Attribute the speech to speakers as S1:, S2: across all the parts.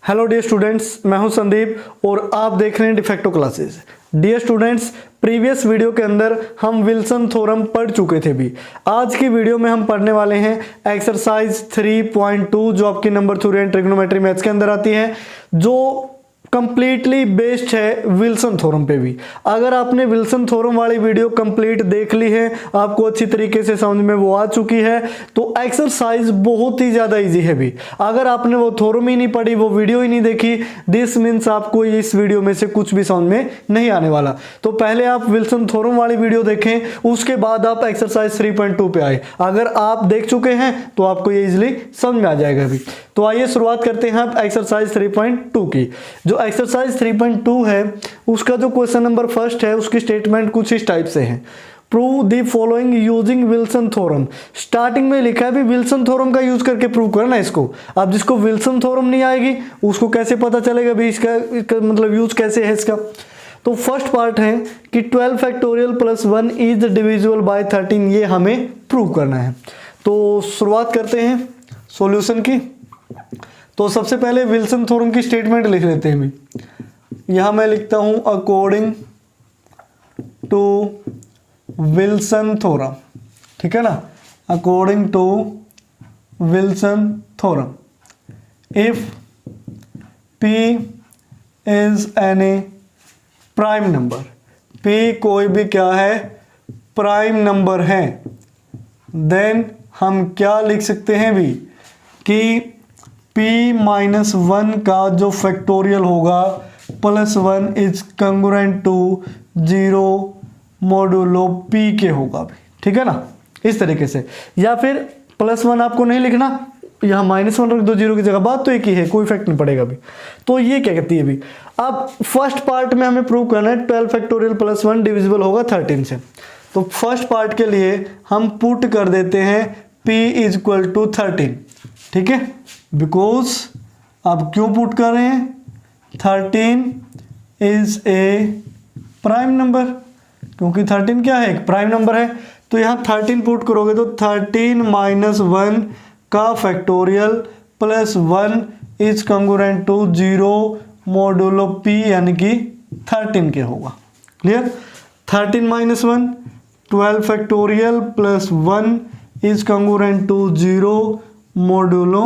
S1: Hello dear students, मैं हूं संदीप और आप देख रहे हैं Defacto Classes. Dear students, previous video के अंदर हम विल्सन थ्योरम पढ़ चुके थे भी। आज की वीडियो में हम पढ़ने वाले हैं एक्सरसाइज 3.2 जो आपकी number theory and trigonometry maths के अंदर आती है, जो कंप्लीटली बेस्ड है विल्सन थ्योरम पे भी। अगर आपने विल्सन थ्योरम वाली वीडियो कंप्लीट देख ली है, आपको अच्छी तरीके से समझ में वो आ चुकी है, तो एक्सरसाइज बहुत ही ज्यादा इजी है भी। अगर आपने वो थ्योरम ही नहीं पढ़ी, वो वीडियो ही नहीं देखी, दिस मीन्स आपको इस वीडियो में से कुछ भी समझ में नहीं आने वाला। तो पहले आप विल्सन थ्योरम वाली वीडियो देखें, उसके बाद आप एक्सरसाइज 3.2 पे आए। अगर आप देख चुके हैं तो आपको ये इजिली समझ में आ जाएगा अभी। तो आइए शुरुआत करते हैं आप एक्सरसाइज 3.2 की। जो एक्सरसाइज 3.2 है उसका जो क्वेश्चन नंबर फर्स्ट है, उसकी स्टेटमेंट कुछ इस टाइप से है, prove the following using Wilson theorem. Starting में लिखा है भी विल्सन थ्योरम का यूज करके प्रूव करना है इसको। अब जिसको विल्सन थ्योरम नहीं आएगी उसको कैसे पता चलेगा भी इसका मतलब यूज कैसे है इसका। तो फर्स्ट पार्ट है कि 12 factorial plus 1 is divisible by 13, ये हमें प्रूव करना है। तो शुरुआत करते हैं सॉल्यूशन की। तो सबसे पहले विल्सन थ्योरम की स्टेटमेंट लिख लेते हैं भी। यहां मैं लिखता हूं अकॉर्डिंग टू विल्सन थ्योरम, ठीक है ना, according to Wilson theorem, if p is any prime number, p कोई भी क्या है, प्राइम नंबर है, देन हम क्या लिख सकते हैं भी कि p-1 का जो फैक्टोरियल होगा plus 1 is congruent to 0 modulo p के होगा भी, ठीक है ना, इस तरीके से। या फिर प्लस 1 आपको नहीं लिखना, यहाँ -1 रख दो 0 की जगह, बात तो एक ही है, कोई इफेक्ट नहीं पड़ेगा भी। तो ये क्या कहती है भी। अब फर्स्ट पार्ट में हमें प्रूव करना है 12 फैक्टोरियल प्लस 1 डिविजिबल होगा 13 से। तो फर्स्ट पार्ट के लिए हम पुट कर देते हैं p इज इक्वल टू 13, ठीक है, बिकॉज अब क्यों पुट कर रहे हैं, 13 इज ए प्राइम नंबर, क्योंकि 13 क्या है, एक प्राइम नंबर है। तो यहाँ 13 पुट करोगे तो 13 - 1 का factorial plus 1 is congruent to 0 modulo p यानी कि 13 के होगा। Clear, 13 - 1 12 factorial plus 1 is congruent to 0 modulo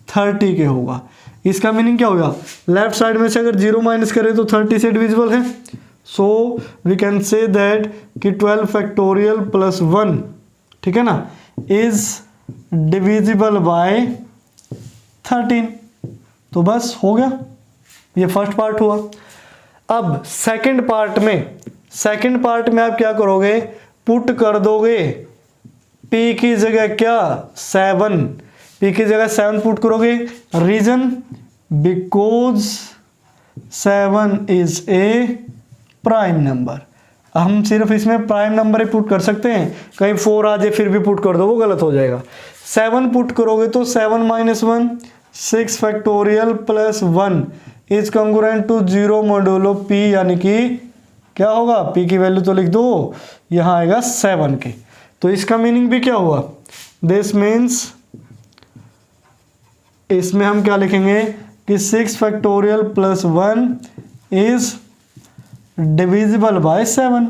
S1: 30 के होगा। इसका मीनिंग क्या होगा, लेफ्ट साइड में से अगर 0 माइनस करें तो 30 से डिविजिबल है। So we can say that कि 12 फैक्टोरियल प्लस 1, ठीक है ना, इज डिविजिबल बाय 13। तो बस हो गया, ये फर्स्ट पार्ट हुआ। अब सेकंड पार्ट में आप क्या करोगे, पुट कर दोगे p की जगह क्या 7, p की जगह 7 पुट करोगे। Reason because 7 is a prime number. हम सिर्फ इसमें प्राइम नंबर ही पुट कर सकते हैं, कहीं 4 आ जाए फिर भी पुट कर दो, वो गलत हो जाएगा। 7 पुट करोगे तो 7 - 1 6 factorial plus 1 is congruent to 0 modulo p यानी कि क्या होगा, p की वैल्यू तो लिख दो, यहां आएगा 7 के। तो इसका मीनिंग भी क्या हुआ, दिस मीन्स इसमें हम क्या लिखेंगे कि 6 factorial plus 1 is divisible by 7।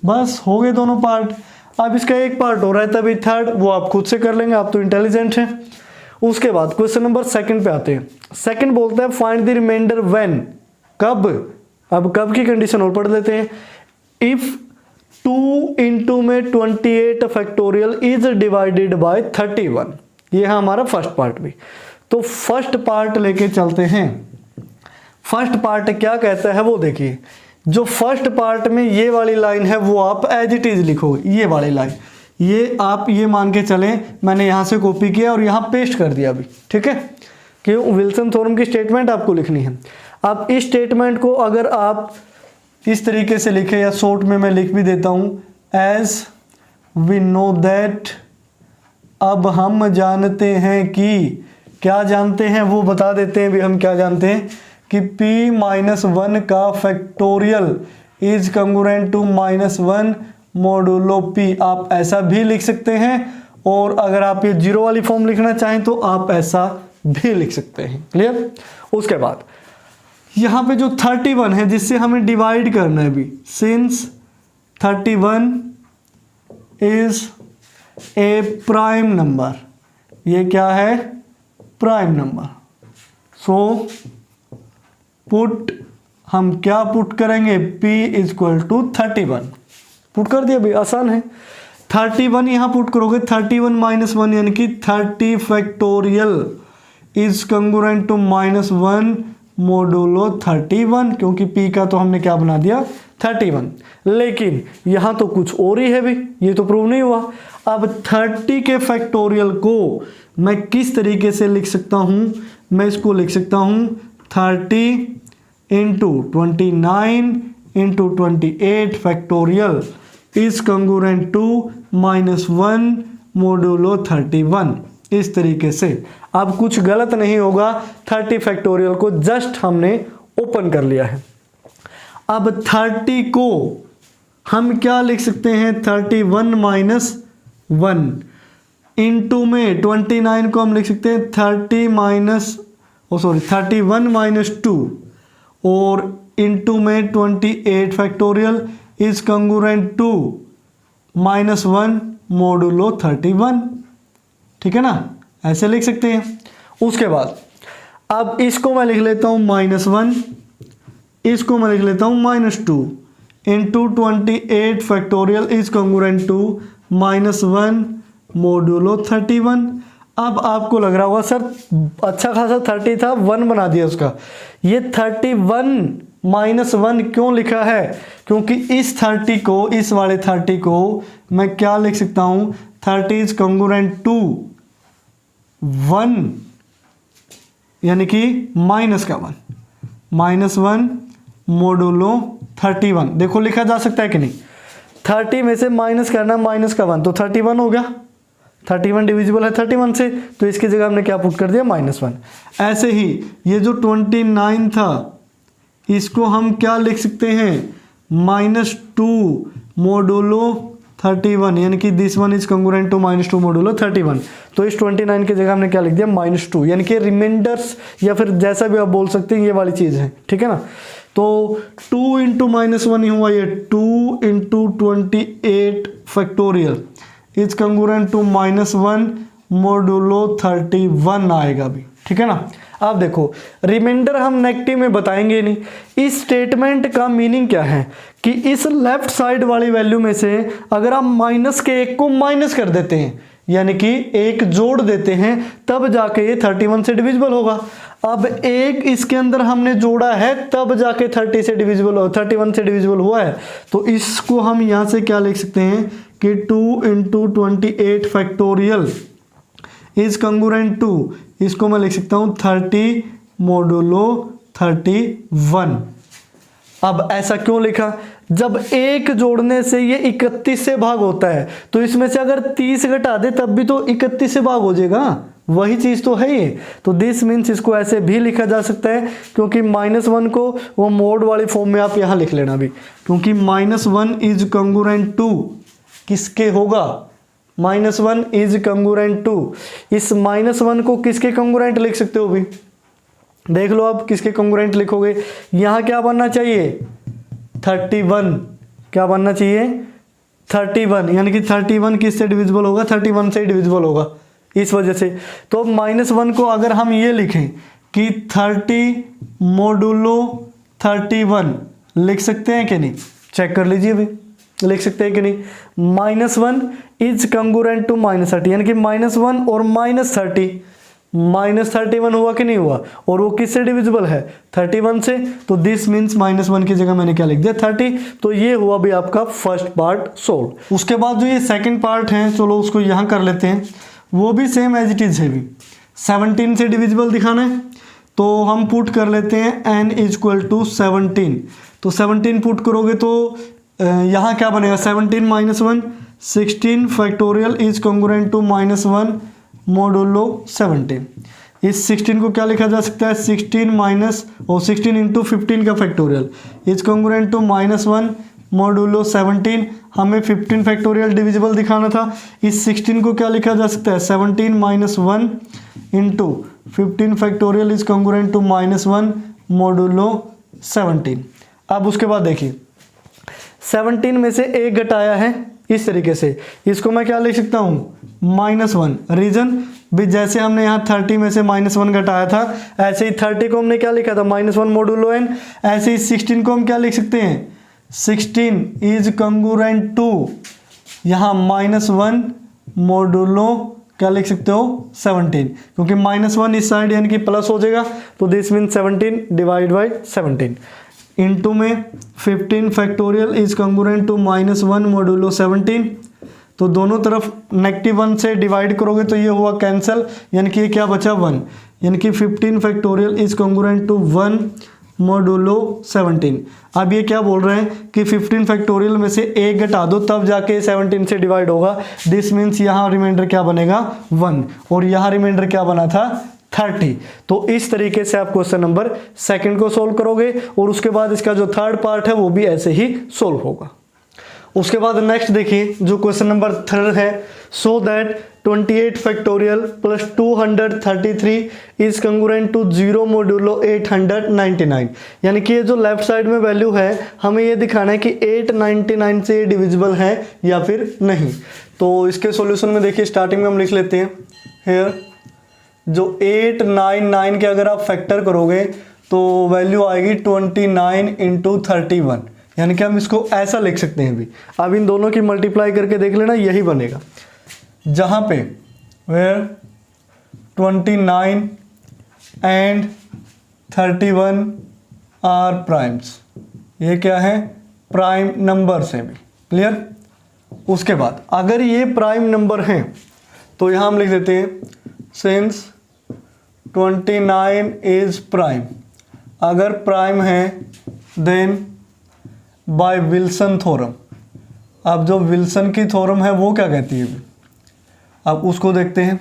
S1: बस हो गए दोनों पार्ट। अब इसका एक पार्ट हो रहा है तभी थर्ड, वो आप खुद से कर लेंगे, आप तो इंटेलिजेंट हैं। उसके बाद क्वेश्चन नंबर सेकंड पे आते हैं। सेकंड बोलता है फाइंड द रिमाइंडर व्हेन, कब। अब कब की कंडीशन और पढ़ लेते हैं। इफ 2 into में 28 फैक्टोरियल इज डिवाइडेड बाय 31, ये है हमारा फर्स्ट पार्ट भी। तो फर्स्ट पार्ट लेके चलते हैं। फर्स्ट पार्ट क्या कहता है वो देखिए। जो फर्स्ट पार्ट में ये वाली लाइन है वो आप एज इट इज लिखोगे, ये वाली लाइन, ये आप ये मान के चलें मैंने यहां से कॉपी किया और यहां पेस्ट कर दिया अभी, ठीक है, कि विल्सन थ्योरम की स्टेटमेंट आपको लिखनी है। अब इस स्टेटमेंट को अगर आप इस तरीके से लिखे, या शॉर्ट में मैं लिख भी देता हूं, एज वी नो दैट, अब हम जानते हैं कि, क्या जानते हैं वो बता देते हैं भी, हम क्या जानते हैं कि p - 1 का factorial is congruent to -1 modulo p। आप ऐसा भी लिख सकते हैं, और अगर आप ये 0 वाली फॉर्म लिखना चाहें तो आप ऐसा भी लिख सकते हैं। क्लियर। उसके बाद यहाँ पे जो 31 है जिससे हमें डिवाइड करना है भी, since 31 is a prime number, ये क्या है, प्राइम नंबर। सो पुट, हम क्या पुट करेंगे, p इक्वल टू 31, पुट कर दिया भाई, आसान है। 31 यहाँ पुट करोगे, 31 माइनस 1 यानी कि 30 factorial is congruent to -1 modulo 31, क्योंकि p का तो हमने क्या बना दिया 31। लेकिन यहाँ तो कुछ और ही है भी, ये तो प्रूव नहीं हुआ। अब 30 के फैक्टोरियल को मैं किस तरीके से लिख सकता हूँ, मैं इसको लिख सकता हूँ 30 into 29 into 28 factorial is congruent to -1 modulo 31, इस तरीके से। अब कुछ गलत नहीं होगा, 30 फैक्टोरियल को जस्ट हमने ओपन कर लिया है। अब 30 को हम क्या लिख सकते हैं, 31 माइनस 1 इंटू में 29 को हम लिख सकते हैं 31 माइनस 2 और इंटू में 28 factorial is congruent to -1 modulo 31, ठीक है ना, ऐसे लिख सकते हैं। उसके बाद अब इसको मैं लिख लेता हूँ -1, इसको मैं लिख लेता हूँ -2 into 28 factorial is congruent to -1 modulo 31। अब आपको लग रहा होगा सर अच्छा खासा 30 था, 1 बना दिया उसका, ये 31 माइनस 1 क्यों लिखा है, क्योंकि इस 30 को, इस वाले 30 को मैं क्या लिख सकता हूँ, 30 इज कंग्रुएंट टू 1 यानी कि -1 मोडुलो 31। देखो लिखा जा सकता है कि नहीं, 30 में से माइनस करना -1 तो 31 हो गया, 31 डिविजिबल है 31 से, तो इसकी जगह हमने क्या पुट कर दिया -1। ऐसे ही ये जो 29 था इसको हम क्या लिख सकते हैं, -2 मोडुलो 31 यानी कि this one is congruent to -2 modulo 31। तो इस 29 की जगह हमने क्या लिख दिया -2, यानी कि रिमाइंडर्स या फिर जैसा भी आप बोल सकते हैं ये वाली चीज़ है, ठीक है ना। तो 2 इंटू -1 ही हुआ, ये 2 into 28 factorial is congruent to -1 modulo 31 आएगा भी, ठीक है ना। अब देखो रिमाइंडर हम नेगेटिव में बताएंगे नहीं। इस स्टेटमेंट का मीनिंग क्या है कि इस लेफ्ट साइड वाली वैल्यू में से अगर आप माइनस के एक को माइनस कर देते हैं यानी कि एक जोड़ देते हैं तब जाके ये 31 से डिविजिबल होगा। अब एक इसके अंदर हमने जोड़ा है तब जाके 30 से डिविजिबल हो, 31 से डिविजिबल हुआ है। तो इसको हम यहाँ से क्या लिख सकते हैं कि 2 into 28 factorial is congruent to, इसको मैं लिख सकता हूँ 30 मोडुलो 31। अब ऐसा क्यों लिखा, जब एक जोड़ने से ये 31 से भाग होता है तो इसमें से अगर 30 घटा दे तब भी तो 31 से भाग हो जाएगा, वही चीज़ तो है ये। तो दिस मीन्स इसको ऐसे भी लिखा जा सकता है, क्योंकि -1 को वो मोड वाली फॉर्म में आप यहाँ लिख लेना भी, क्योंकि -1 इज कंग्रुएंट टू किसके होगा, -1 इज कंग्रुएंट टू, इस -1 को किसके कंग्रुएंट लिख सकते हो भी, देख लो आप किसके कंग्रुएंट लिखोगे। यहाँ क्या बनना चाहिए 31, क्या बनना चाहिए 31, यानी कि 31 किससे डिविजिबल होगा, 31 से डिविजिबल होगा, इस वजह से। तो -1 को अगर हम ये लिखें कि 30 मोडुलो 31 लिख सकते हैं कि नहीं, चेक कर लीजिए भी, लिख सकते हैं कि नहीं। -1 इज कंग्रुएंट टू -30 यानी कि -1 और -30, -31 हुआ कि नहीं हुआ, और वो किससे डिविजिबल है 31 से, तो दिस मीन्स -1 की जगह मैंने क्या लिख दिया 30। तो ये हुआ भी आपका फर्स्ट पार्ट सोल्व। उसके बाद जो ये सेकंड पार्ट है, चलो उसको यहाँ कर लेते हैं, वो भी सेम एज इट इज है भी, 17 से डिविजिबल दिखाना है तो हम पुट कर लेते हैं n इक्वल टू 17। तो 17 पुट करोगे तो यहाँ क्या बनेगा 17 minus 1 16 factorial is congruent to -1 modulo 17। इस 16 को क्या लिखा जा सकता है 16 इंटू 15 का factorial is congruent to -1 modulo 17, हमें 15 फैक्टोरियल डिविजिबल दिखाना था। इस 16 को क्या लिखा जा सकता है, 17 minus 1 into 15 factorial is congruent to -1 modulo 17। अब उसके बाद देखिए 17 में से एक घटाया है इस तरीके से, इसको मैं क्या लिख सकता हूँ, -1। रीजन भी जैसे हमने यहाँ 30 में से -1 घटाया था, ऐसे ही 30 को हमने क्या लिखा था, -1 मॉडुलो n। ऐसे ही 16 को हम क्या लिख सकते हैं, 16 इज कॉन्ग्रुएंट टू यहाँ -1 मॉडुलो क्या लिख सकते हो, 17, क्योंकि -1 इस साइड यानी कि प्लस हो जाएगा, तो this mean 17 divide by 17 into में 15 factorial is congruent to -1 modulo 17। तो दोनों तरफ -1 से डिवाइड करोगे तो ये हुआ कैंसिल, यानी कि ये क्या बचा 1, यानी कि 15 factorial is congruent to 1 modulo 17। अब ये क्या बोल रहे हैं कि 15 फैक्टोरियल में से एक घटा दो तब जाके 17 से डिवाइड होगा। दिस मीन्स यहाँ रिमाइंडर क्या बनेगा, 1, और यहाँ रिमाइंडर क्या बना था, 30। तो इस तरीके से आप क्वेश्चन नंबर 2 को सोल्व करोगे, और उसके बाद इसका जो थर्ड पार्ट है वो भी ऐसे ही सोल्व होगा। उसके बाद नेक्स्ट देखिए जो क्वेश्चन नंबर 3 है, so that 28 factorial plus 233 is congruent to 0 modulo 899। यानी कि ये जो लेफ्ट साइड में वैल्यू है हमें ये दिखाना है कि 899 से डिविजिबल है या फिर नहीं। तो इसके सॉल्यूशन में देखिए स्टार्टिंग में हम लिख लेते हैं हेयर, जो 899 के अगर आप फैक्टर करोगे तो वैल्यू आएगी 29 इंटू 31, यानी कि हम इसको ऐसा लिख सकते हैं भी। अब इन दोनों की मल्टीप्लाई करके देख लेना, यही बनेगा, जहाँ पे वेयर 29 एंड 31 आर प्राइम्स, ये क्या है, प्राइम नंबर से भी क्लियर। उसके बाद अगर ये प्राइम नंबर हैं तो यहाँ हम लिख देते हैं सिंस 29 इज प्राइम। अगर प्राइम है देन बाय विल्सन थ्योरम। अब जो विल्सन की थ्योरम है वो क्या कहती है, अब उसको देखते हैं।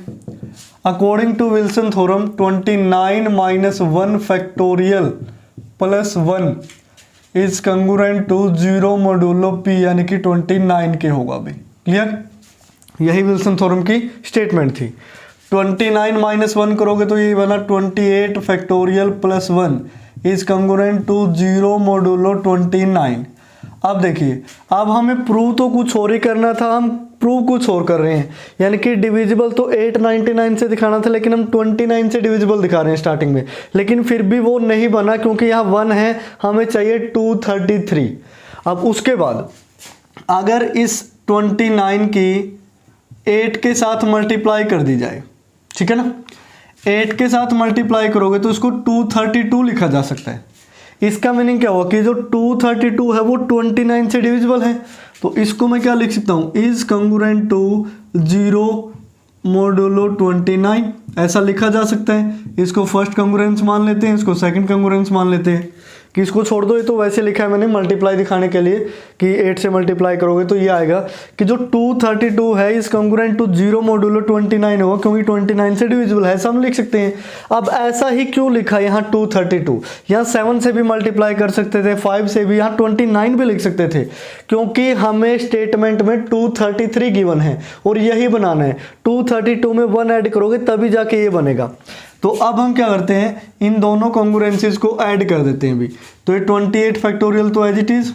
S1: According to Wilson theorem 29 minus 1 factorial plus 1 is congruent to 0 modulo p, यानी कि 29 के होगा भी। क्लियर, यही विल्सन थ्योरम की स्टेटमेंट थी। 29 माइनस 1 करोगे तो ये बना 28 factorial plus 1 is congruent to 0 modulo 29। अब देखिए, अब हमें प्रूव तो कुछ और ही करना था, हम प्रूव कुछ और कर रहे हैं। यानी कि डिविजिबल तो 899 से दिखाना था, लेकिन हम 29 से डिविजिबल दिखा रहे हैं स्टार्टिंग में, लेकिन फिर भी वो नहीं बना क्योंकि यहाँ 1 है, हमें चाहिए 233। अब उसके बाद अगर इस 29 की 8 के साथ मल्टीप्लाई कर दी जाए, ठीक है ना, 8 के साथ मल्टीप्लाई करोगे तो इसको 232 लिखा जा सकता है। इसका मीनिंग क्या हुआ कि जो 232 है वो 29 से डिविजिबल है, तो इसको मैं क्या लिख सकता हूँ, इज कॉन्ग्रुएंट टू 0 मॉडुलो 29, ऐसा लिखा जा सकता है। इसको फर्स्ट कॉन्ग्रुएंस मान लेते हैं, इसको सेकंड कॉन्ग्रुएंस मान लेते हैं, कि इसको छोड़ दो, ये तो वैसे लिखा है मैंने मल्टीप्लाई दिखाने के लिए कि 8 से मल्टीप्लाई करोगे तो ये आएगा कि जो 232 है इस कॉन्ग्रुएंट टू 0 मॉडुलो 29 होगा, क्योंकि 29 से डिविजिबल है, ऐसा हम लिख सकते हैं। अब ऐसा ही क्यों लिखा यहाँ 232, यहाँ 7 से भी मल्टीप्लाई कर सकते थे, 5 से भी, यहाँ 29 भी लिख सकते थे, क्योंकि हमें स्टेटमेंट में 233 गिवन है और यही बनाना है। 232 में 1 ऐड करोगे तभी जाके ये बनेगा। तो अब हम क्या करते हैं, इन दोनों कॉन्ग्रुएंसीज को ऐड कर देते हैं भी। तो ये 28 फैक्टोरियल तो एज इट इज,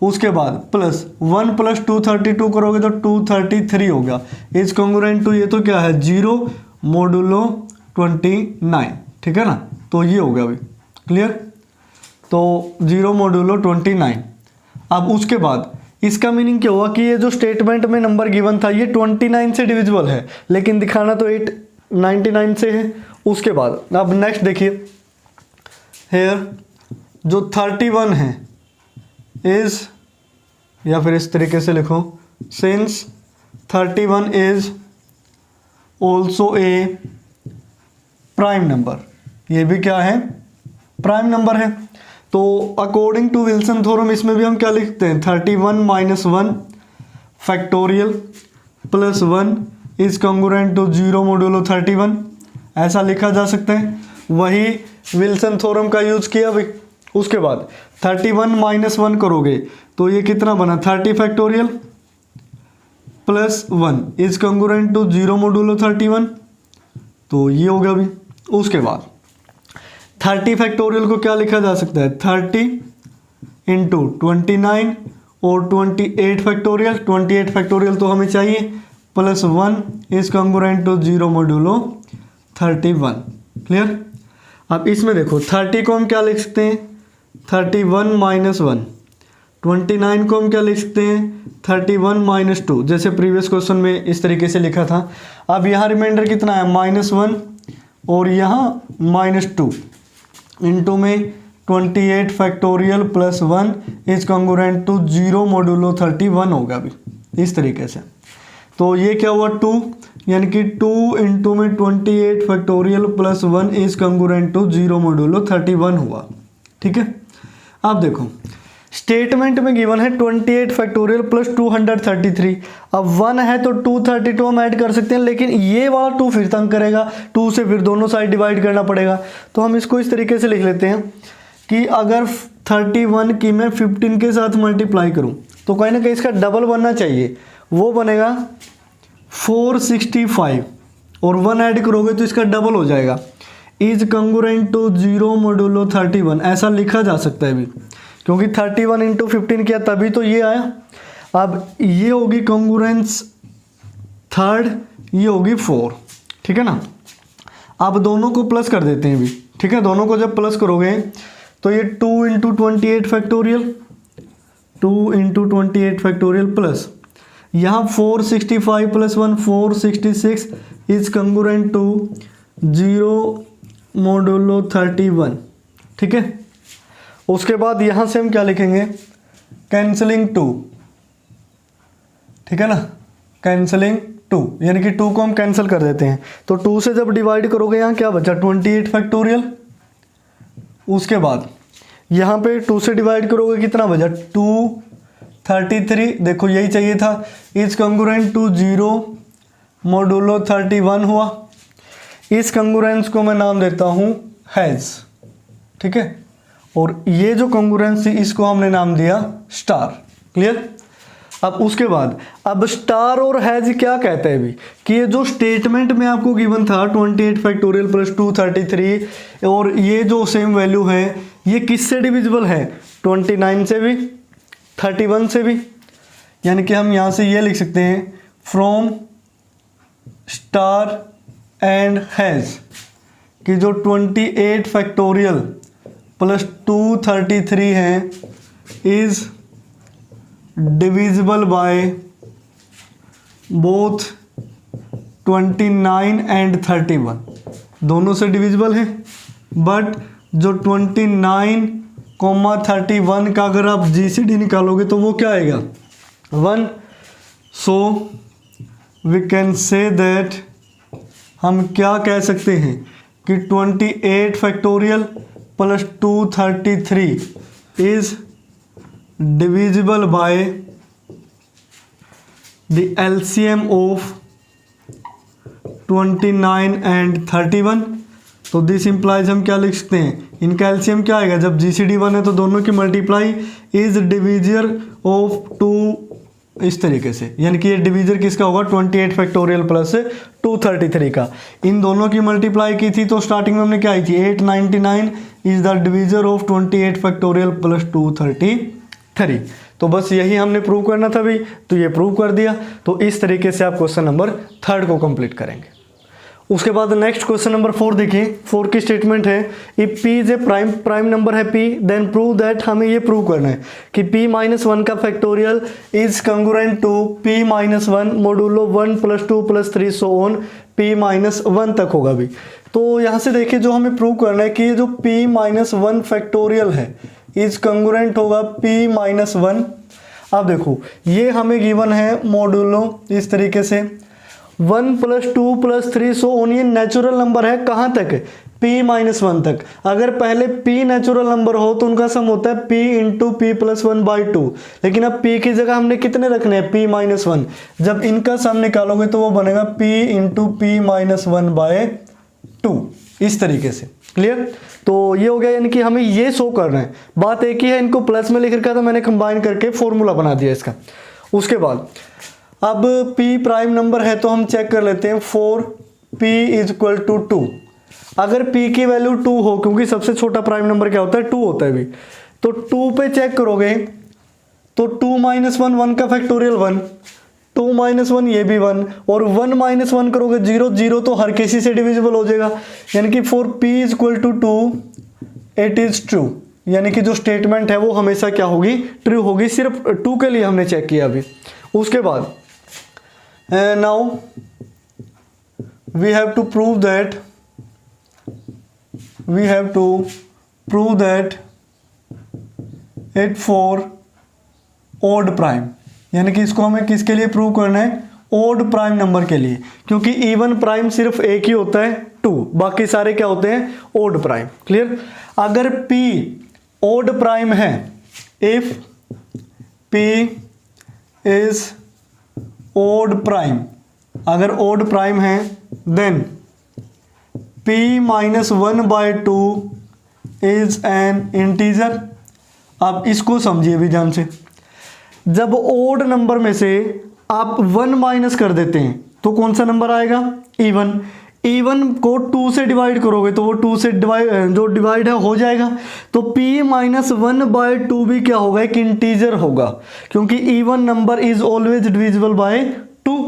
S1: उसके बाद प्लस 1 प्लस 232 करोगे तो 233 होगा। इज कॉन्ग्रुएंट टू, ये तो क्या है 0 मॉडुलो 29, ठीक है ना, तो ये हो गया अभी क्लियर। तो 0 मॉडुलो 29। अब उसके बाद इसका मीनिंग क्या हुआ कि ये जो स्टेटमेंट में नंबर गिवन था ये 29 से डिविजिबल है, लेकिन दिखाना तो 899 से है। उसके बाद अब नेक्स्ट देखिए, हेयर जो 31 है इज, या फिर इस तरीके से लिखो, since 31 is also a prime number, ये भी क्या है, प्राइम नंबर है। तो अकॉर्डिंग टू विल्सन थ्योरम इसमें भी हम क्या लिखते हैं, 31 minus 1 factorial plus 1 is congruent to 0 modulo 31, ऐसा लिखा जा सकता है। वही विल्सन थ्योरम का यूज किया उसके बाद 31 माइनस 1 करोगे तो ये कितना बना 30 factorial plus 1 is congruent to 0 modulo 31, तो ये हो गया अभी। उसके बाद 30 फैक्टोरियल को क्या लिखा जा सकता है 30 इंटू 29 और 28 फैक्टोरियल, 28 फैक्टोरियल तो हमें चाहिए, plus 1 is congruent to 0 modulo 31। Clear. अब इसमें देखो 30 को हम क्या लिख सकते हैं 31 माइनस 1, 29 को हम क्या लिख सकते हैं 31 माइनस 2, जैसे प्रीवियस क्वेश्चन में इस तरीके से लिखा था। अब यहाँ रिमाइंडर कितना है -1 और यहाँ -2 इंटू में 28 factorial plus 1 is congruent to 0 modulo 31 होगा अभी इस तरीके से। तो ये क्या हुआ 2, यानी कि 2 इंटू में 28 factorial plus 1 is congruent to 0 modulo 31 हुआ। ठीक है। अब देखो स्टेटमेंट में गिवन है 28 फैक्टोरियल प्लस 233। अब 1 है तो 232 हम ऐड कर सकते हैं, लेकिन ये वाला 2 फिर तंग करेगा, 2 से फिर दोनों साइड डिवाइड करना पड़ेगा। तो हम इसको इस तरीके से लिख लेते हैं कि अगर 31 की मैं 15 के साथ मल्टीप्लाई करूं तो कहीं ना कहीं इसका डबल बनना चाहिए, वो बनेगा 465 और 1 ऐड करोगे तो इसका डबल हो जाएगा, इज कंग्रुएंट टू 0 मोडुलो 31। ऐसा लिखा जा सकता है अभी, क्योंकि 31 इंटू 15 किया तभी तो ये आया। अब ये होगी कंग्रुएंस थर्ड, ये होगी 4। ठीक है ना। अब दोनों को प्लस कर देते हैं अभी। ठीक है, दोनों को जब प्लस करोगे तो ये 2 into 28 factorial, 2 into 28 factorial plus यहाँ 465 plus 1 466 is congruent to 0 modulo 31। ठीक है। उसके बाद यहाँ से हम क्या लिखेंगे कैंसलिंग 2। ठीक है ना, कैंसलिंग 2, यानी कि 2 को हम कैंसिल कर देते हैं। तो 2 से जब डिवाइड करोगे यहाँ क्या बचा 28 फैक्टोरियल। उसके बाद यहाँ पे 2 से डिवाइड करोगे कितना बचा 233, देखो यही चाहिए था, इज कंग्रुएंट टू 0 मोडुलो 31 हुआ। इस कंग्रुएंस को मैं नाम देता हूँ हैज। ठीक है, और ये जो कंग्रुएंस थी इसको हमने नाम दिया स्टार। क्लियर। अब उसके बाद अब स्टार और हैज क्या कहते हैं अभी कि ये जो स्टेटमेंट में आपको गिवन था 28 फैक्टोरियल प्लस 233 और ये जो सेम वैल्यू है ये किससे डिविजिबल है 29 से भी 31 से भी, यानी कि हम यहाँ से ये लिख सकते हैं फ्रॉम स्टार एंड हैज कि जो 28 फैक्टोरियल प्लस 233 है is divisible by both 29 and 31, दोनों से डिविजिबल है। बट जो 29, 31 का अगर आप जीसीडी निकालोगे तो वो क्या आएगा 1। So we can say that, हम क्या कह सकते हैं कि 28 factorial plus 233 is divisible by the LCM of 29 and 31। तो दिस इम्प्लाइज हम क्या लिख सकते हैं, इनका एलसीएम क्या आएगा, जब जीसीडी 1 है तो दोनों की मल्टीप्लाई इज डिविजर ऑफ 2, इस तरीके से, यानी कि ये डिविजर किसका होगा 28 फैक्टोरियल प्लस 233 का। इन दोनों की मल्टीप्लाई की थी तो स्टार्टिंग में हमने क्या आई थी 899 is the divisor of 28 factorial plus 233। तो बस यही हमने प्रूव करना था भी, तो ये प्रूव कर दिया। तो इस तरीके से आप क्वेश्चन नंबर 3 को कंप्लीट करेंगे। उसके बाद नेक्स्ट क्वेश्चन नंबर 4 देखिए। 4 की स्टेटमेंट है if p is a prime number है p देन प्रूव दैट, हमें ये प्रूव करना है कि p-1 का factorial is congruent to p-1 modulo 1 + 2 + 3 so on p-1 तक होगा भी। तो यहाँ से देखिए जो हमें प्रूव करना है कि ये जो p-1 फैक्टोरियल है इज कंग्रुएंट होगा p-1। अब देखो ये हमें गिवन है मोडुलो इस तरीके से 1 + 2 + 3 सो ऑन, ये नेचुरल नंबर है कहाँ तक p-1 तक। अगर पहले p नेचुरल नंबर हो तो उनका सम होता है p × p + 1/2, लेकिन अब p की जगह हमने कितने रखने हैं p-1। जब इनका सम निकालोगे तो वो बनेगा p × p - 1/2, इस तरीके से। क्लियर? तो ये हो गया, यानी कि हमें ये शो करना है। बात एक ही है, इनको प्लस में लिख रखा था मैंने, कंबाइन करके फॉर्मूला बना दिया इसका। उसके बाद अब p प्राइम नंबर है तो हम चेक कर लेते हैं। 4p equal to 2। अगर p की वैल्यू 2 हो, क्योंकि सबसे छोटा प्राइम नंबर क्या होता है, 2 होता है भी, तो 2 पे चेक करोगे तो 2 माइनस 1, 1 का फैक्टोरियल 1, 2 माइनस 1 ये भी 1, और 1 माइनस 1 करोगे 0, 0 तो हर किसी से डिविजिबल हो जाएगा, यानी कि 4p equal to 2 it is true. यानी कि जो स्टेटमेंट है वो हमेशा क्या होगी, ट्रू होगी। सिर्फ 2 के लिए हमने चेक किया अभी। उसके बाद now we have to prove that it for odd prime, यानी कि इसको हमें किसके लिए प्रूव करना है, ओड प्राइम नंबर के लिए, क्योंकि इवन प्राइम सिर्फ एक ही होता है 2, बाकी सारे क्या होते हैं, ओड प्राइम। क्लियर? अगर p ओड प्राइम है, if p is odd prime, अगर ओड प्राइम है then p minus 1/2 is an integer. अब इसको समझिए भी ध्यान से। जब ओड नंबर में से आप 1 माइनस कर देते हैं तो कौन सा नंबर आएगा, इवन। इवन को 2 से डिवाइड करोगे तो वो 2 से डिवाइड है हो जाएगा, तो p माइनस 1/2 भी क्या होगा, एक इंटीजर होगा, क्योंकि even number is always divisible by 2।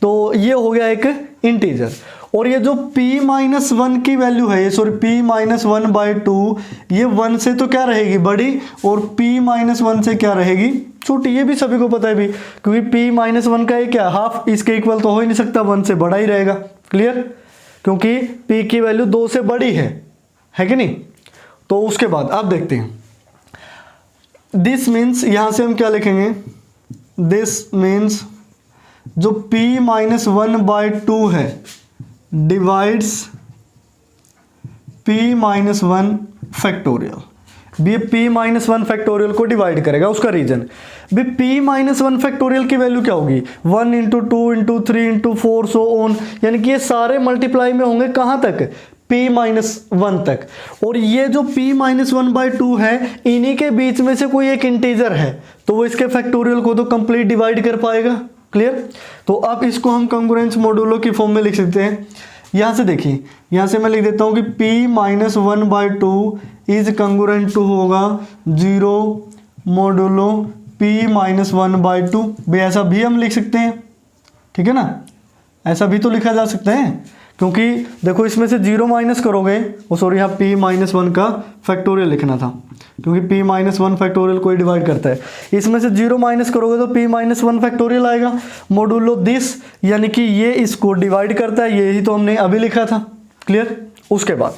S1: तो ये हो गया एक इंटीजर। और ये जो p माइनस 1 की वैल्यू है, सॉरी p माइनस 1/2, ये 1 से तो क्या रहेगी, बड़ी, और p माइनस 1 से क्या रहेगी, छोटी। ये भी सभी को पता है भी, क्योंकि p माइनस 1 का ये क्या, हाफ, इसके इक्वल तो हो ही नहीं सकता, 1 से बड़ा ही रहेगा। क्लियर? क्योंकि p की वैल्यू 2 से बड़ी है कि नहीं। तो उसके बाद आप देखते हैं, दिस मीन्स, यहां से हम क्या लिखेंगे, दिस मीन्स जो p माइनस 1/2 है डिवाइड्स p माइनस 1 फैक्टोरियल। भी p माइनस 1 फैक्टोरियल को डिवाइड करेगा। उसका रीजन भी p माइनस 1 फैक्टोरियल की वैल्यू क्या होगी, 1 into 2 into 3 into 4 so on, यानी कि ये सारे मल्टीप्लाई में होंगे कहाँ तक, p माइनस 1 तक। और ये जो p माइनस 1/2 है, इन्हीं के बीच में से कोई एक इंटीजर है, तो वो इसके फैक्टोरियल को तो कंप्लीट डिवाइड कर पाएगा। क्लियर? तो अब इसको हम कंग्रुएंस मॉडुलो की फॉर्म में लिख सकते हैं। यहां से देखिए, यहां से मैं लिख देता हूं कि p minus 1/2 is congruent to होगा 0 मॉडुलो p माइनस 1/2। भाई ऐसा भी हम लिख सकते हैं, ठीक है ना, ऐसा भी तो लिखा जा सकता है, क्योंकि देखो इसमें से 0 माइनस करोगे, वो सॉरी यहाँ p माइनस 1 का फैक्टोरियल लिखना था, क्योंकि p माइनस 1 फैक्टोरियल को डिवाइड करता है। इसमें से 0 माइनस करोगे तो p माइनस 1 फैक्टोरियल आएगा, मॉडुलो दिस, यानी कि ये इसको डिवाइड करता है, यही तो हमने अभी लिखा था। क्लियर? उसके बाद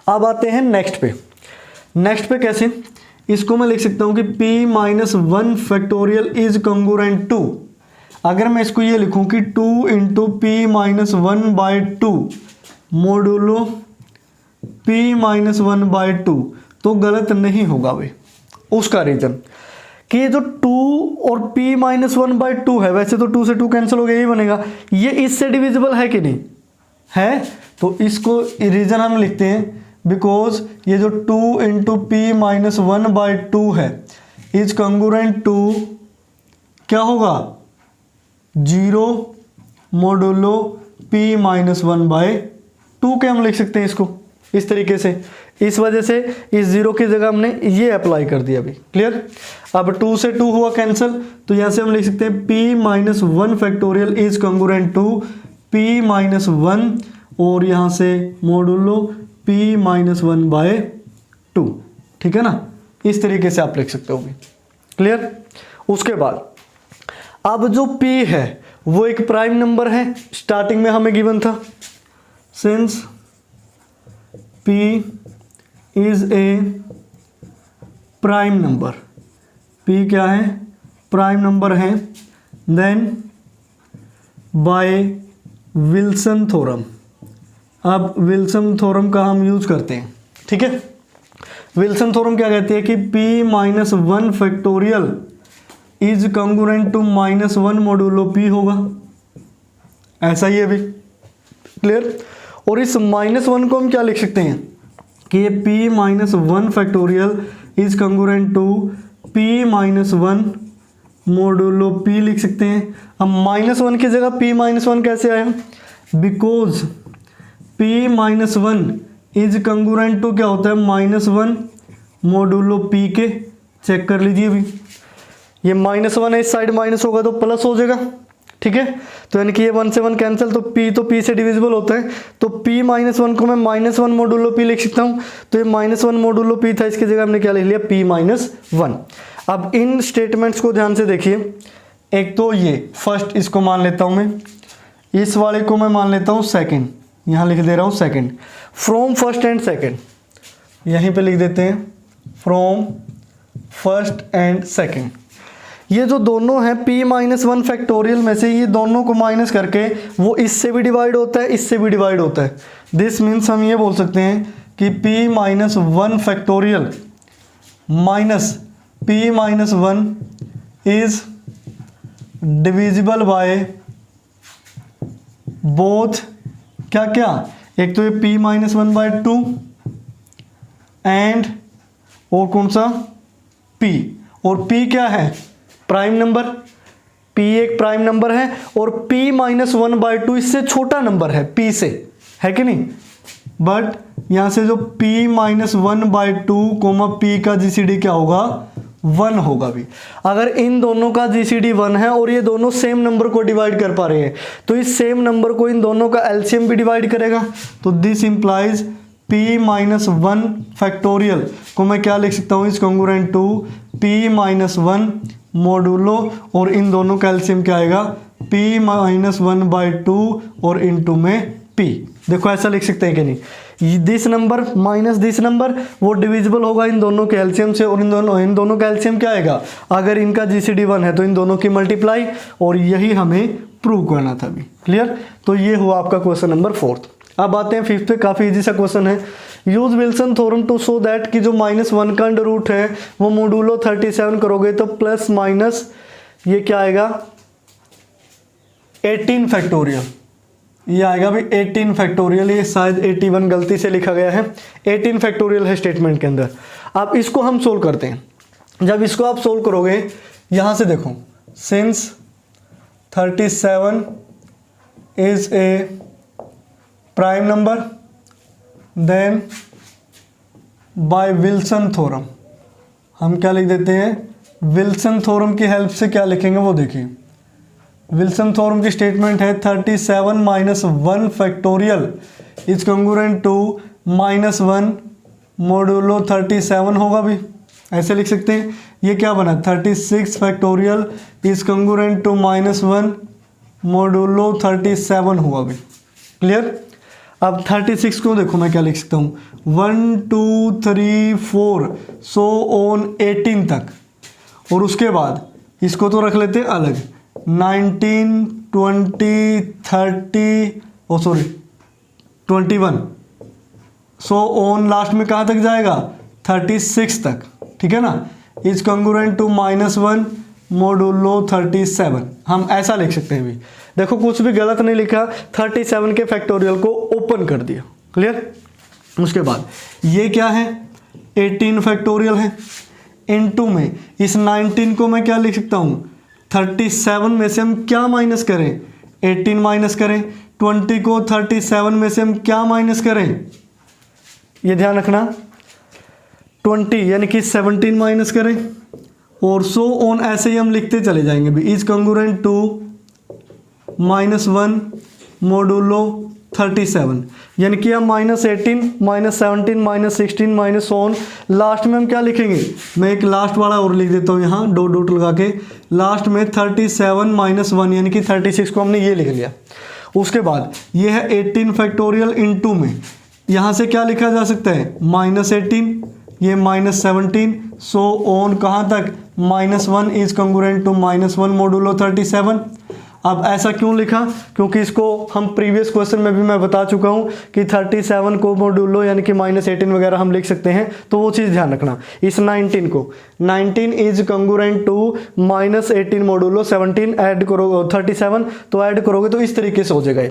S1: अब आते हैं नेक्स्ट पे। नेक्स्ट पे कैसे, इसको मैं लिख सकता हूँ कि p minus 1 factorial is congruent to, अगर मैं इसको ये लिखूं कि 2 into p minus 1/2 modulo p minus 1/2, तो गलत नहीं होगा भाई। उसका रीजन कि ये जो 2 और p माइनस 1/2 है, वैसे तो 2 से 2 कैंसिल हो गया, यही बनेगा, ये इससे डिविजिबल है कि नहीं है, तो इसको रीजन हम लिखते हैं बिकॉज ये जो 2 इंटू p माइनस 1/2 है इज कंग्रुएंट टू क्या होगा, 0 मोडुलो p माइनस 1/2 के हम लिख सकते हैं इसको इस तरीके से। इस वजह से इस 0 की जगह हमने ये अप्लाई कर दिया अभी। क्लियर? अब 2 से 2 हुआ कैंसिल, तो यहाँ से हम लिख सकते हैं p minus 1 factorial is congruent to p minus 1, और यहाँ से मोडुलो p माइनस 1/2। ठीक है ना, इस तरीके से आप लिख सकते हो। क्लियर? उसके बाद अब जो p है वो एक प्राइम नंबर है, स्टार्टिंग में हमें गिवन था, since p is a prime number, p क्या है, प्राइम नंबर है, देन बाय विल्सन थ्योरम। अब विल्सन थ्योरम का हम यूज करते हैं, ठीक है। विल्सन थ्योरम क्या कहती है कि p minus 1 factorial is congruent to minus 1 modulo p होगा, ऐसा ही है भी। क्लियर? और इस -1 को हम क्या लिख सकते हैं कि ये p-1 factorial is congruent to p-1 modulo p लिख सकते हैं। अब -1 की जगह p-1 कैसे आया, because p-1 is congruent to क्या होता है -1 मोडुलो p के। चेक कर लीजिए अभी, ये -1 है, इस साइड माइनस होगा तो प्लस हो जाएगा, ठीक है। तो यानी कि ये 1 से 1 कैंसिल, तो p से डिविजिबल होता है, तो p-1 को मैं -1 मोडुलो p लिख सकता हूँ। तो ये -1 मोडुलो p था, इसकी जगह हमने क्या लिख लिया p-1। अब इन स्टेटमेंट्स को ध्यान से देखिए। एक तो ये फर्स्ट, इसको मान लेता हूँ मैं, इस वाले को मैं मान लेता हूँ सेकंड, यहाँ लिख दे रहा हूँ second. From first and second यहीं पे लिख देते हैं, फ्रॉम फर्स्ट एंड सेकंड। ये जो दोनों हैं p-1 फैक्टोरियल में से, ये दोनों को माइनस करके वो इससे भी डिवाइड होता है, इससे भी डिवाइड होता है। दिस मीन्स हम ये बोल सकते हैं कि p-1 factorial minus p-1 is divisible by both क्या क्या, एक तो ये p-1/2 एंड और कौन सा p, और p क्या है प्राइम नंबर, p एक प्राइम नंबर है और p-1/2 इससे छोटा नंबर है p से, है कि नहीं। बट यहां से जो p-1/2 p का जीसीडी क्या होगा 1 होगा भी। अगर इन दोनों का जीसीडी 1 है और ये दोनों सेम नंबर को डिवाइड कर पा रहे हैं, तो इस सेम नंबर को इन दोनों का एलसीएम भी डिवाइड करेगा। तो दिस इंप्लाइज p-1 फैक्टोरियल को मैं क्या लिख सकता हूँ, is congruent to p-1 modulo, और इन दोनों का एलसीएम क्या आएगा p-1/2 और इनटू में p। देखो ऐसा लिख सकते हैं कि नहीं, this number minus this number वो डिविजिबल होगा इन दोनों के एलसीएम से, और इन दोनों का एलसीएम क्या आएगा, अगर इनका जीसीडी 1 है तो इन दोनों की मल्टीप्लाई, और यही हमें प्रूव करना था अभी। क्लियर। तो ये हुआ आपका क्वेश्चन नंबर 4। अब आते हैं 5th पे, काफ़ी इजी सा क्वेश्चन है। Use Wilson theorem to show that कि जो -1 का अंडर रूट है वो मोडुलो 37 करोगे तो प्लस माइनस ये क्या आएगा 18 फैक्टोरियल, ये आएगा भाई 18 फैक्टोरियल। ये शायद 81 गलती से लिखा गया है, 18 फैक्टोरियल है स्टेटमेंट के अंदर। अब इसको हम सोल्व करते हैं। जब इसको आप सोल्व करोगे, यहाँ से देखो, since 37 is a prime number, then by Wilson theorem, हम क्या लिख देते हैं, विल्सन थ्योरम की हेल्प से क्या लिखेंगे वो देखिए। विल्सन थ्योरम की स्टेटमेंट है 37 - 1 factorial is congruent to -1 modulo 37 होगा भी, ऐसे लिख सकते हैं। ये क्या बना 36 factorial is congruent to -1 modulo 37 हुआ भी। क्लियर। अब 36 को देखो मैं क्या लिख सकता हूँ, 1 2 3 4 सो ऑन 18 तक, और उसके बाद इसको तो रख लेते हैं अलग, 19 20 30 21 सो ऑन लास्ट में कहाँ तक जाएगा 36 तक, ठीक है ना। इज कंग्रुएंट टू -1 मोडुलो 37, हम ऐसा लिख सकते हैं भी। देखो कुछ भी गलत नहीं लिखा, 37 के फैक्टोरियल को ओपन कर दिया। क्लियर। उसके बाद ये क्या है 18 फैक्टोरियल है, इनटू में इस 19 को मैं क्या लिख सकता हूँ 37 में से हम क्या माइनस करें 18 माइनस करें, 20 को 37 में से हम क्या माइनस करें, ये ध्यान रखना 20 यानी कि 17 माइनस करें, और सो ऑन ऐसे ही हम लिखते चले जाएंगे भी। इज कंग्रुएंट टू -1 मोडुलो 37, यानी कि हम -18 -17 -16 माइनस ऑन, लास्ट में हम क्या लिखेंगे, मैं एक लास्ट वाला और लिख देता हूँ यहाँ डॉट डॉट लगा के, लास्ट में 37 - 1 यानी कि 36 को हमने ये लिख लिया। उसके बाद ये है 18 फैक्टोरियल इनटू में, यहाँ से क्या लिखा जा सकता है -18, ये -17 सो ऑन कहाँ तक -1 इज कंग्रुएंट टू -1 मोडुलो 37। अब ऐसा क्यों लिखा, क्योंकि इसको हम प्रीवियस क्वेश्चन में भी मैं बता चुका हूँ कि 37 को मोडुलो यानी कि -18 वगैरह हम लिख सकते हैं, तो वो चीज़ ध्यान रखना। इस 19 को 19 is congruent to -18 modulo 17 add करो 37, तो ऐड करोगे तो इस तरीके से हो जाएगा।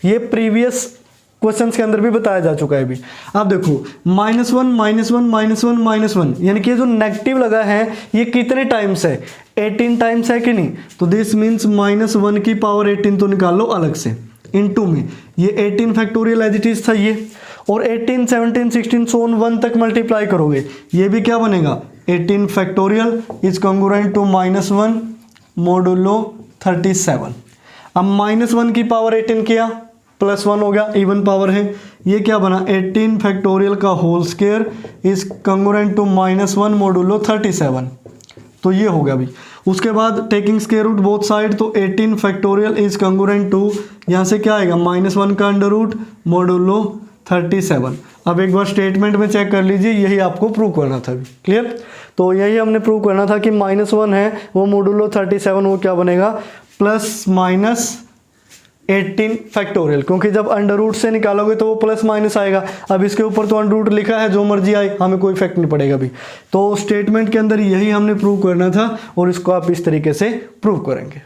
S1: ये प्रीवियस क्वेश्चन के अंदर भी बताया जा चुका है अभी। अब देखो -1 -1 -1 -1 यानी कि जो नेगेटिव लगा है ये कितने टाइम्स है, 18 टाइम्स है कि नहीं, तो दिस मीन्स -1 की पावर 18 तो निकाल लो अलग से, इनटू में ये 18 फैक्टोरियल एज इट इज था ये, और 18 17 16 सो ऑन 1 तक मल्टीप्लाई करोगे ये भी क्या बनेगा 18 factorial is congruent to -1 modulo 37। अब -1 की पावर 18 किया +1 हो गया, इवन पावर है, ये क्या बना 18 फैक्टोरियल का whole square is congruent to -1 modulo 37, तो ये हो गया अभी। उसके बाद taking square root both side, तो 18 फैक्टोरियल इज कंग्रुएंट टू, यहाँ से क्या आएगा -1 का अंडर रूट मोडुलो 37। अब एक बार स्टेटमेंट में चेक कर लीजिए, यही आपको प्रूव करना था अभी, क्लियर। तो यही हमने प्रूव करना था कि -1 है वो मोडुलो 37 वो क्या बनेगा +-18 फैक्टोरियल, क्योंकि जब अंडर रूट से निकालोगे तो वो प्लस माइनस आएगा। अब इसके ऊपर तो अंडर रूट लिखा है, जो मर्जी आए हमें कोई इफेक्ट नहीं पड़ेगा अभी। तो स्टेटमेंट के अंदर यही हमने प्रूव करना था और इसको आप इस तरीके से प्रूव करेंगे।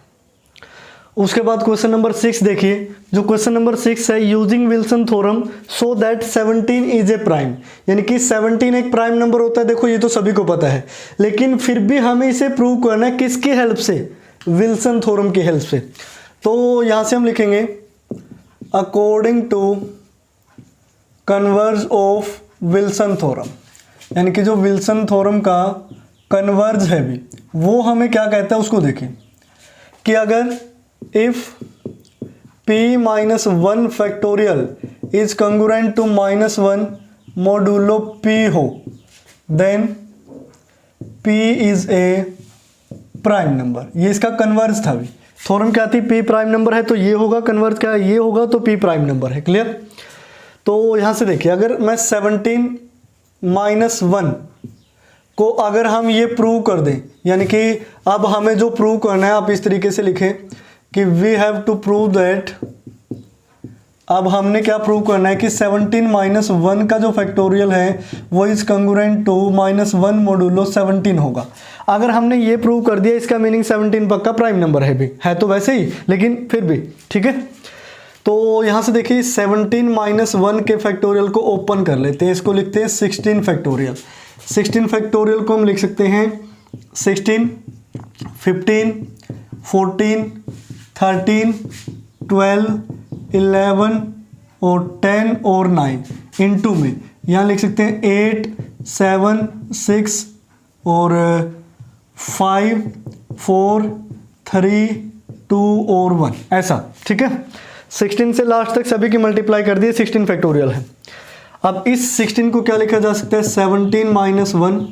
S1: उसके बाद क्वेश्चन नंबर 6 देखिए, जो क्वेश्चन नंबर 6 है, using Wilson theorem so that 17 is a prime, यानी कि 17 एक प्राइम नंबर होता है। देखो ये तो सभी को पता है, लेकिन फिर भी हमें इसे प्रूव करना है किसकी हेल्प से, विल्सन थ्योरम की हेल्प से। तो यहां से हम लिखेंगे according to converse of Wilson theorem, यानी कि जो विल्सन थ्योरम का कन्वर्ज है भी वो हमें क्या कहता है उसको देखें कि अगर if p-1 factorial is congruent to -1 modulo p हो, then p is a prime number. ये इसका कन्वर्ज था भी, थ्योरम क्या थी, p प्राइम नंबर है तो ये होगा, कन्वर्ज क्या है ये होगा, तो p प्राइम नंबर है, क्लियर। तो यहां से देखिए अगर मैं 17-1 को अगर हम ये प्रूव कर दें, यानी कि अब हमें जो प्रूव करना है आप इस तरीके से लिखें कि we have to prove that, अब हमने क्या प्रूव करना है कि 17-1 का जो फैक्टोरियल है वो इज कंग्रुएंट टू -1 मोडुलो 17 होगा। अगर हमने ये प्रूव कर दिया इसका मीनिंग 17 पक्का प्राइम नंबर है भी, है तो वैसे ही लेकिन फिर भी ठीक है। तो यहां से देखिए 17-1 के फैक्टोरियल को ओपन कर लेते हैं, इसको लिखते हैं 16 फैक्टोरियल। 16 फैक्टोरियल को हम लिख सकते हैं 16, 15, 14, 13, 12, 11 और 10 और 9 इनटू में यहाँ लिख सकते हैं 8, 7, 6 और 5, 4, 3, 2 और 1, ऐसा ठीक है। 16 से लास्ट तक सभी की मल्टीप्लाई कर दिए, 16 फैक्टोरियल है। अब इस 16 को क्या लिखा जा सकता है 17-1,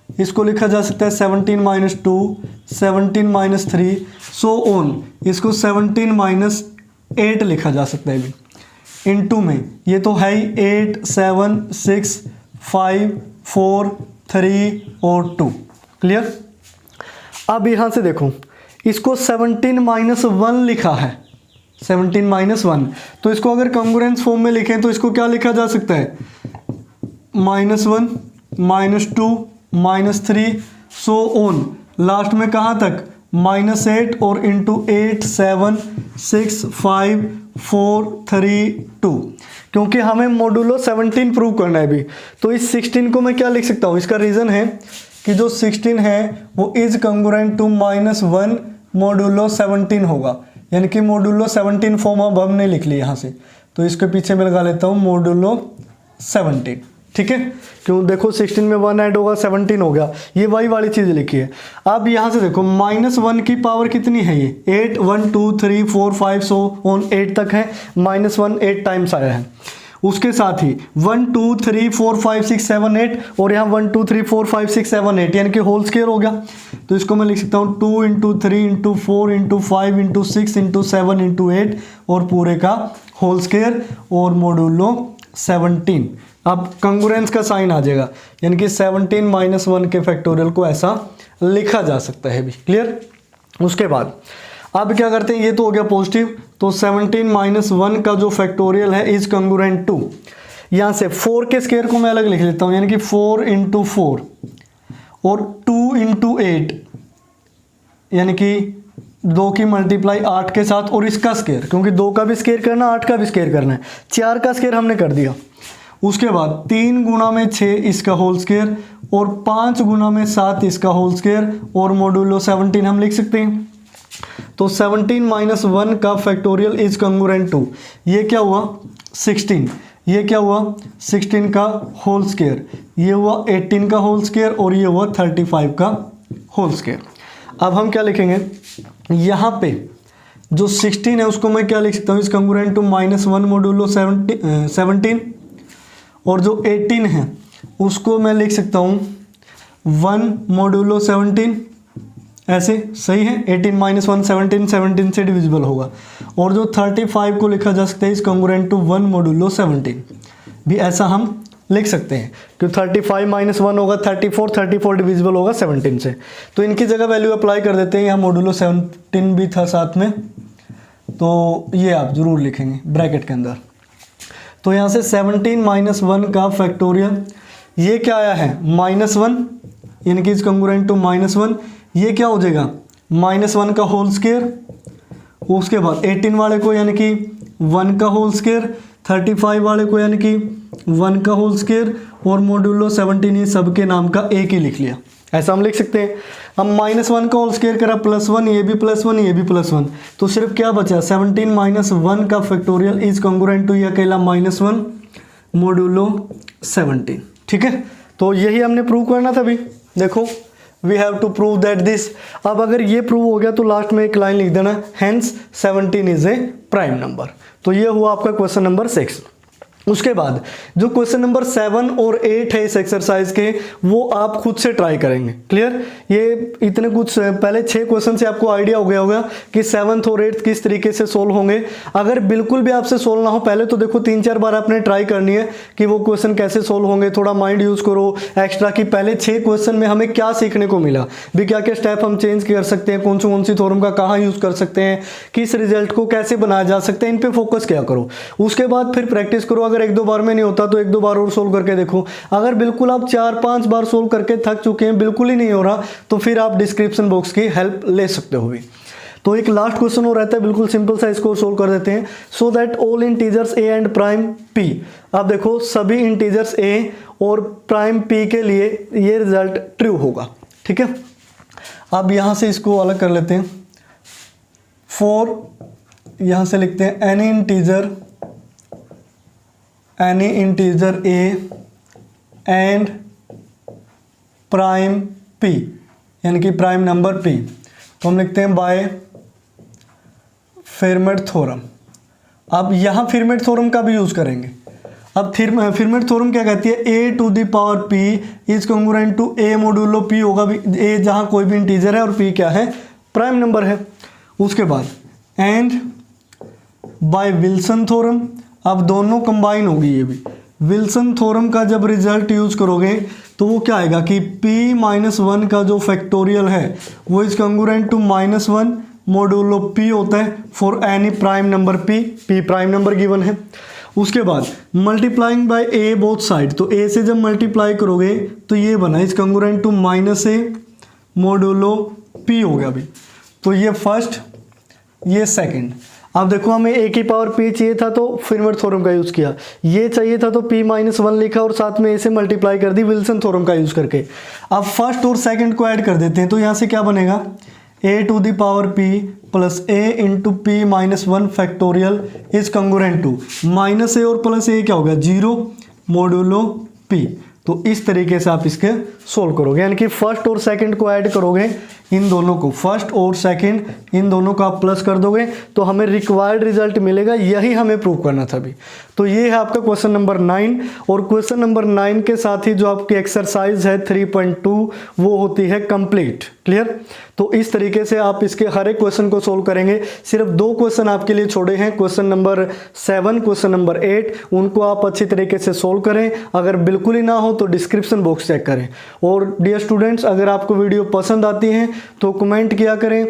S1: इसको लिखा जा सकता है 17-2, 17-3 सो ऑन, इसको 17-8 लिखा जा सकता है भी इनटू में, ये तो है ही 8, 7, 6, 5, 4, 3 और 2, क्लियर। अब यहां से देखो इसको 17-1 लिखा है, 17-1, तो इसको अगर कंग्रुएंस फॉर्म में लिखें तो इसको क्या लिखा जा सकता है -1, -2, -3 सो ऑन, लास्ट में कहाँ तक -8 और इंटू 8, 7, 6, 5, 4, 3, 2, क्योंकि हमें मोडुलो 17 प्रूव करना है अभी। तो इस 16 को मैं क्या लिख सकता हूँ, इसका रीज़न है कि जो 16 है वो इज कंग्रुएंट टू -1 मोडुलो 17 होगा, यानी कि मोडुलो 17 फॉर्म अब हमने लिख लिया यहाँ से, तो इसके पीछे मैं लगा लेता हूँ मोडुलो 17, ठीक है। क्यों, देखो 16 में 1 ऐड होगा 17 हो गया, ये वही वाली चीज़ लिखी है। अब यहाँ से देखो -1 की पावर कितनी है, ये 8, 1, 2, 3, 4, 5 सो ऑन 8 तक है, -1 8 टाइम्स आया है। उसके साथ ही 1, 2, 3, 4, 5, 6, 7, 8 और यहाँ 1, 2, 3, 4, 5, 6, 7, 8 यानी कि होल स्क्वायर हो गया। तो इसको मैं लिख सकता हूँ 2 × 3 × 4 × 5 × 6 × 7 × 8 और पूरे का होल स्क्वायर और मोडुलो 17। अब कंग्रुएंस का साइन आ जाएगा, यानी कि 17-1 के फैक्टोरियल को ऐसा लिखा जा सकता है भी, क्लियर। उसके बाद अब क्या करते हैं, ये तो हो गया पॉजिटिव, तो 17-1 का जो फैक्टोरियल है इज कंग्रुएंट टू, यहाँ से 4 के स्क्वायर को मैं अलग लिख लेता हूँ, यानी कि 4 × 4 और 2 × 8 यानी कि 2 की मल्टीप्लाई 8 के साथ और इसका स्केयर, क्योंकि 2 का भी स्केयर करना 8 का भी स्केयर करना है, 4 का स्केयर हमने कर दिया। उसके बाद 3 गुना में 6 इसका होल स्केयर और 5 गुना में 7 इसका होल स्केयर और मॉड्यूलो 17 हम लिख सकते हैं। तो 17 माइनस 1 का फैक्टोरियल इज कंग्रुएंट टू, ये क्या हुआ 16, ये क्या हुआ 16 का होल स्केयर, ये हुआ 18 का होल स्केयर और ये हुआ 35 का होल स्केयर। अब हम क्या लिखेंगे, यहाँ पे जो 16 है उसको मैं क्या लिख सकता हूँ, इज कंग्रुएंट टू -1 मॉड्यूलो 17 और जो 18 है उसको मैं लिख सकता हूँ 1 मॉड्यूलो 17, ऐसे सही है। 18 माइनस 1 17, 17 से डिविजिबल होगा। और जो 35 को लिखा जा सकता है इज कंग्रुएंट टू 1 मॉड्यूलो 17, भी ऐसा हम लिख सकते हैं, क्योंकि 35 माइनस 1 होगा 34, 34 डिविजिबल होगा 17 से, तो इनकी जगह वैल्यू अप्लाई कर देते हैं। यहाँ मॉड्यूलो 17 भी था साथ में, तो ये आप जरूर लिखेंगे ब्रैकेट के अंदर। तो यहाँ से 17 माइनस 1 का फैक्टोरियल, ये क्या आया है -1, यानी कि इज कंग्रुएंट टू -1, ये क्या हो जाएगा -1 का होल स्केयर, उसके बाद 18 वाले को यानी कि 1 का होल स्केयर, 35 वाले को यानी कि 1 का होल स्केयर और मॉड्यूलो 17, ये सबके नाम का एक ही लिख लिया, ऐसा हम लिख सकते हैं। हम -1 का होल स्केयर करा +1, ये भी +1, ये भी +1, तो सिर्फ क्या बचा 17 माइनस 1 का फैक्टोरियल इज कंग्रुएंट टू ये अकेला -1 मॉड्यूलो 17। ठीक है, तो यही हमने प्रूव करना था। अभी देखो we have to prove that this. अब अगर ये प्रूव हो गया तो लास्ट में एक लाइन लिख देना, hence 17 is a prime number. तो ये हुआ आपका क्वेश्चन नंबर 6। उसके बाद जो क्वेश्चन नंबर 7 और 8 है इस एक्सरसाइज के, वो आप खुद से ट्राई करेंगे। क्लियर, ये इतने कुछ पहले 6 क्वेश्चन से आपको आइडिया हो गया होगा कि 7th और 8th किस तरीके से सोल्व होंगे। अगर बिल्कुल भी आपसे सोल्व ना हो, पहले तो देखो 3-4 बार आपने ट्राई करनी है कि वो क्वेश्चन कैसे सोल्व होंगे, थोड़ा माइंड यूज करो एक्स्ट्रा कि पहले 6 क्वेश्चन में हमें क्या सीखने को मिला, भी क्या क्या स्टेप हम चेंज कर सकते हैं, कौन सी थ्योरम का कहाँ यूज कर सकते हैं, किस रिजल्ट को कैसे बनाया जा सकता है, इन पे फोकस किया करो। उसके बाद फिर प्रैक्टिस करो। अगर 1-2 बार में नहीं होता तो 1-2 बार और सोल्व करके देखो। अगर बिल्कुल आप 4-5 बार सोल्व करके थक चुके हैं, बिल्कुल ही नहीं हो रहा, तो फिर आप डिस्क्रिप्शन बॉक्स की हेल्प ले सकते हो भी। तो एक लास्ट क्वेश्चन और रहता है, बिल्कुल सिंपल सा, इसको सोल्व कर देते हैं। So that all integers a and prime p, अब देखो सभी इंटीजर्स a और प्राइम p के लिए ये रिजल्ट ट्रू होगा। ठीक है, अब यहां से इसको अलग कर लेते हैं। फॉर, यहां से लिखते हैं any integer a and prime p, यानी कि प्राइम नंबर p, तो हम लिखते हैं बाय फेरमेट थ्योरम। अब यहाँ फेरमेट थ्योरम का भी यूज करेंगे। अब फेरमेट थ्योरम क्या कहती है, a to the power p is congruent to a modulo p होगा, a जहाँ कोई भी इंटीजर है और p क्या है, प्राइम नंबर है। उसके बाद एंड बाय विल्सन थ्योरम, अब दोनों कंबाइन होगी। ये भी विल्सन थ्योरम का जब रिजल्ट यूज करोगे तो वो क्या आएगा कि p-1 का जो फैक्टोरियल है वो is congruent to -1 modulo p होता है for any prime number p prime number given है। उसके बाद multiplying by a both side, तो a से जब मल्टीप्लाई करोगे तो ये बना is congruent to -a modulo p हो गया अभी। तो ये फर्स्ट, ये सेकंड। अब देखो हमें a की पावर p चाहिए था तो फेरमेट थ्योरम का यूज़ किया, ये चाहिए था तो p-1 लिखा और साथ में a से मल्टीप्लाई कर दी विल्सन थ्योरम का यूज़ करके। अब फर्स्ट और सेकंड को ऐड कर देते हैं, तो यहाँ से क्या बनेगा, a to the power p plus a into p-1 factorial is congruent to -a और प्लस a क्या हो गया 0 मॉड्यूलो p। तो इस तरीके से आप इसके सोल्व करोगे, यानी कि फर्स्ट और सेकंड को ऐड करोगे, इन दोनों को, फर्स्ट और सेकंड इन दोनों का आप प्लस कर दोगे तो हमें रिक्वायर्ड रिजल्ट मिलेगा। यही हमें प्रूव करना था अभी। तो ये है आपका क्वेश्चन नंबर 9, और क्वेश्चन नंबर 9 के साथ ही जो आपकी एक्सरसाइज है 3.2 वो होती है कंप्लीट। क्लियर, तो इस तरीके से आप इसके हर एक क्वेश्चन को सोल्व करेंगे। सिर्फ 2 क्वेश्चन आपके लिए छोड़े हैं, क्वेश्चन नंबर 7, क्वेश्चन नंबर 8, उनको आप अच्छी तरीके से सोल्व करें। अगर बिल्कुल ही ना हो तो डिस्क्रिप्शन बॉक्स चेक करें। और डियर स्टूडेंट्स, अगर आपको वीडियो पसंद आती है तो कमेंट किया करें,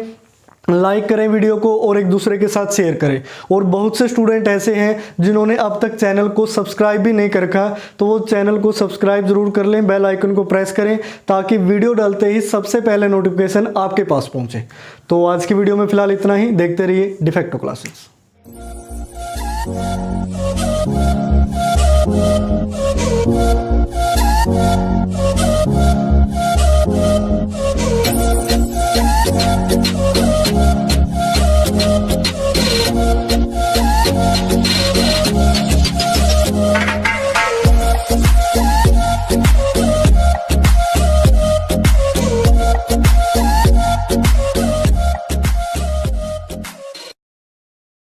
S1: लाइक करें वीडियो को और एक दूसरे के साथ शेयर करें। और बहुत से स्टूडेंट ऐसे हैं जिन्होंने अब तक चैनल को सब्सक्राइब भी नहीं कर रखा, तो वो चैनल को सब्सक्राइब जरूर कर लें, बेल आइकन को प्रेस करें ताकि वीडियो डालते ही सबसे पहले नोटिफिकेशन आपके पास पहुंचे। तो आज की वीडियो में फिलहाल इतना ही, देखते रहिए डिफेक्टो क्लासेस।